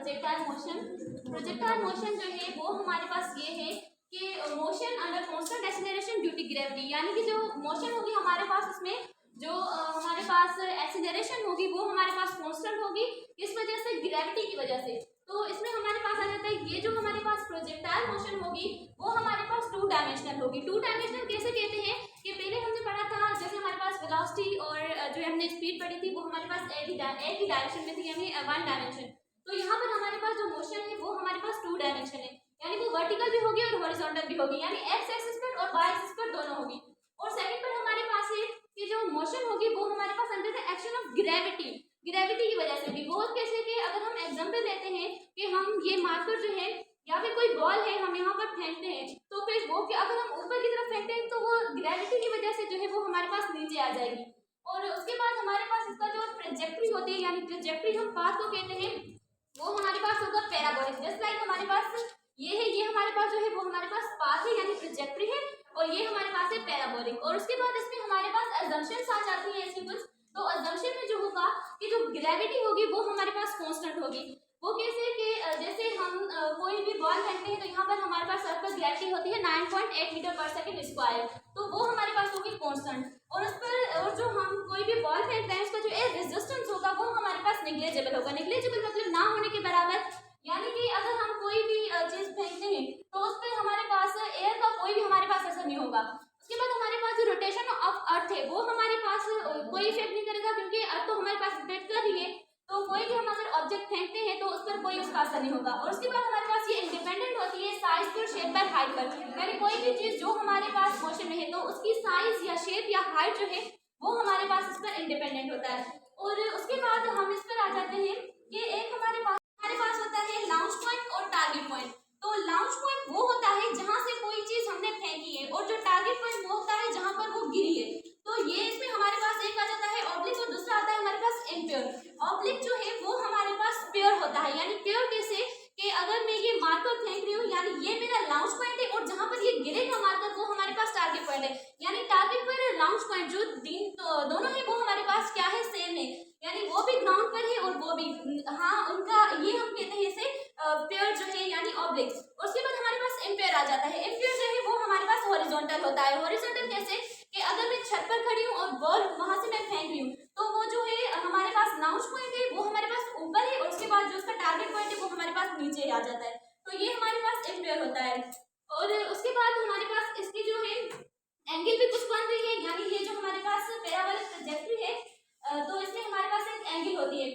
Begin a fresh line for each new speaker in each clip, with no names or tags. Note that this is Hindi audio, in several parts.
Projectile motion. प्रोजेक्टाइल मोशन जो है वो हमारे पास ये है कि motion under constant acceleration due to gravity, यानी कि जो मोशन होगी हमारे पास उसमें जो हमारे पास एक्सीलरेशन होगी वो हमारे पास कांस्टेंट होगी, इस वजह से ग्रेविटी की वजह से। तो इसमें हमारे पास आ जाता है ये जो हमारे पास प्रोजेक्टाइल मोशन होगी वो हमारे पास टू डायमेंशनल होगी। टू डायमेंशनल कैसे कहते हैं कि पहले हमने पढ़ा था जैसे हमारे पास वेलोसिटी और जो हमने स्पीड पढ़ी थी वो हमारे पास एक ही डायरेक्शन में थी, यानी वन डायमेंशन। तो यहाँ पर हमारे पास जो मोशन है वो हमारे पास टू डायमेंशन है, यानी वो वर्टिकल भी होगी और हॉरिजॉन्टल भी होगी, यानी एक्स एक्सिस पर और वाई एक्सिस पर दोनों होगी। और सेकंड पर हमारे पास है कि जो मोशन होगी वो हमारे पास under the action of gravity, gravity की वजह से भी। वो कैसे कि अगर हम एग्जांपल लेते हैं कि हम ये मार्कर जो है या फिर कोई बॉल है हम यहाँ पर फेंकते हैं, तो फिर वो कि अगर हम ऊपर की तरफ फेंकते हैं तो वो ग्रेविटी की वजह से जो है वो हमारे पास नीचे आ जाएगी। और उसके बाद हमारे पास इसका जो ट्रेजेक्टरी होती है, यानी ट्रेजेक्टरी हम पाथ को कहते हैं, वो हमारे पास होगा पैराबोलिक। जस्ट लाइक हमारे पास ये है, ये हमारे पास जो है वो हमारे पास पाथ है यानी ट्रेजेक्टरी है, और ये हमारे पास है पैराबोलिक। और उसके बाद इसमें हमारे पास अजम्पशंस आ जाती है ऐसी कुछ। तो अजम्पशन में जो होगा कि जो ग्रेविटी होगी वो हमारे पास कांस्टेंट होगी। वो कैसे कि जैसे हम कोई भी बॉल फेंकते हैं तो यहाँ पर हमारे पास अर्थ पर ग्रेविटी होती है 9.8 मीटर पर सेकंड स्क्वायर, तो वो हमारे पास होगी कांस्टेंट। और उस पर और जो हम कोई भी बॉल फेंकते हैं उसका जो एयर रेजिस्टेंस होगा वो हमारे पास नेग्लिजिबल होगा। नेग्लिजिबल मतलब ना होने के बराबर, यानी कि अगर हम कोई भी चीज फेंकते हैं तो उस पर हमारे पास एयर का कोई भी हमारे पास असर नहीं होगा। उसके बाद हमारे पास जो रोटेशन ऑफ अर्थ है वो हमारे पास कोई इफेक्ट नहीं करेगा, क्योंकि अर्थ तो हमारे पास रोटेट कर रही है, तो कोई भी हम अगर ऑब्जेक्ट फेंकते हैं तो उस पर कोई उसका असर नहीं होगा। और उसके बाद हमारे पास ये इंडिपेंडेंट होती है साइज पर, शेप पर, हाइट पर, यानी कोई भी चीज जो हमारे पास मोशन में है तो उसकी साइज या शेप या हाइट जो है वो हमारे पास इस पर इंडिपेंडेंट होता है। और उसके बाद हम इस पर आ जाते हैं कि एक हमारे पास होता है लॉन्च पॉइंट और टारगेट पॉइंट। तो लॉन्च पॉइंट वो होता है जहां से कोई चीज हमने फेंकी है, और जो टारगेट पॉइंट वो होता है जहां पर वो गिरी है। तो ये इसमें हमारे पास एक आ जाता है ऑब्लिक और दूसरा आता है हमारे पास इम्प्योर। ऑब्लिक जो है वो हमारे पास प्योर होता है, यानी प्योर कैसे कि अगर मैं ये मार्कर फेंक रही हूँ यानी ये मेरा लॉन्च पॉइंट है, और जहां पर ये गिरेगा मार्कर वो हमारे पास टारगेट पॉइंट है। यानी टारगेट पॉइंट और लॉन्च पॉइंट जो दोनों है वो हमारे पास क्या है, सेम है, यानी वो भी ग्राउंड पर है और वो भी, हाँ उनका ये हम कहते हैं इसे प्योर जो है यानी ऑब्लिक। उसके बाद हमारे पास इम्प्योर आ जाता है। इम्प्योर जो है वो हमारे पास हॉरिजॉन्टल होता है। हॉरिजॉन्टल कैसे कि अगर मैं छत पर खड़ी हूँ और बॉल वहां से मैं फेंक रही हूँ तो वो जो है हमारे पास लॉन्च पॉइंट है वो हमारे पास ऊपर है, और उसके बाद जो उसका टारगेट पॉइंट है वो हमारे पास नीचे आ जाता है। तो ये हमारे पास इम्प्योर होता है। और उसके बाद हमारे पास इसकी जो है एंगल भी कुछ बन रही है, यानी ये जो हमारे पास पैराबोलिक ट्रैजेक्टरी है तो इसमें हमारे पास एक एंगल होती है।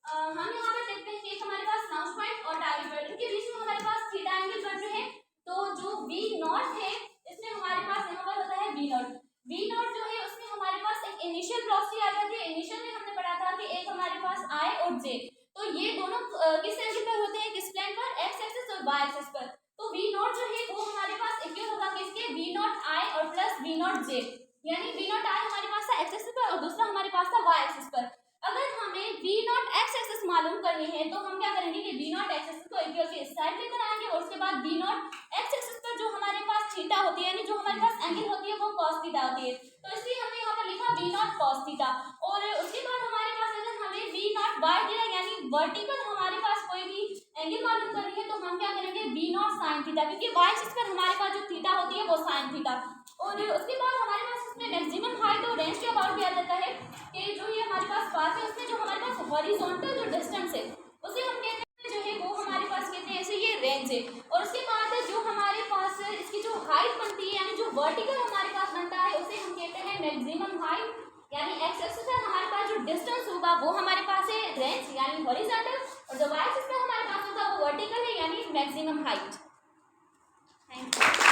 हम यहाँ पर देखते हैं कि हमारे पास लॉन्च पॉइंट और टारगेट पॉइंट इनके बीच में हमारे पास थीटा एंगल बन रहे हैं। तो जो V नॉट है इसमें हमारे पास यहाँ पर होता है V नॉट। V नॉट जो है उसमें हमारे पास एक इनिशियल वेलोसिटी आ जाती है। इनिशियल में हमने पढ़ा था कि एक हमारे पास I और J, तो ये दोनों किस एंगल पर होते हैं, किस प्लेन पर, x एक्सिस और y एक्सिस पर। तो V नॉट जो है वो हमारे पास इक्वल होगा किसके, V नॉट I और प्लस V नॉट J, यानी V नॉट I हमारे पास था x एक्सिस पर और दूसरा हमारे पास था y एक्सिस पर। अगर हमें V नॉट x एक्सिस मालूम करनी है तो हम क्या करेंगे कि V नॉट x एक्सिस को इक्वल के इस साइड लेकर आएंगे, और उसके बाद V नॉट x एक्सिस पर जो हमारे पास थीटा होती है यानी जो हमारे पास एंगल होती है वो cos थीटा होती है, तो इसलिए हमने यहाँ पर लिखा V नॉट cos थीटा। और उसके बाद हमारे पास अगर हमें V नॉट y दिया यानी वर्टिकल हमारे पास कोई भी एंगल मालूम करनी है तो हम क्या करेंगे V नॉट sin थीटा, क्योंकि y एक्सिस पर हमारे पास जो थीटा होती है वो sin थीटा। और उसके बाद हमारे पास इसमें मैक्सिमम हाइट और रेंज के अबाउट भी आ जाता है कि जो ये हमारे पास पाथ है उसमें जो हमारे पास हॉरिजॉन्टल जो डिस्टेंस है उसे हम कहते हैं जो है वो हमारे पास कहते हैं ऐसे ये रेंज है। और उसके बाद जो हमारे पास इसकी जो हाइट बनती है यानी जो वर्टिकल हमारे पास बनता है उसे हम कहते हैं मैक्सिमम हाइट, यानी एक्स एक्सिस पर हमारे पास जो डिस्टेंस होगा वो हमारे पास है रेंज यानी हॉरिजॉन्टल, और जो वाई एक्सिस पर हमारे पास होगा वो वर्टिकल है यानी मैक्सिमम हाइट। Thank you.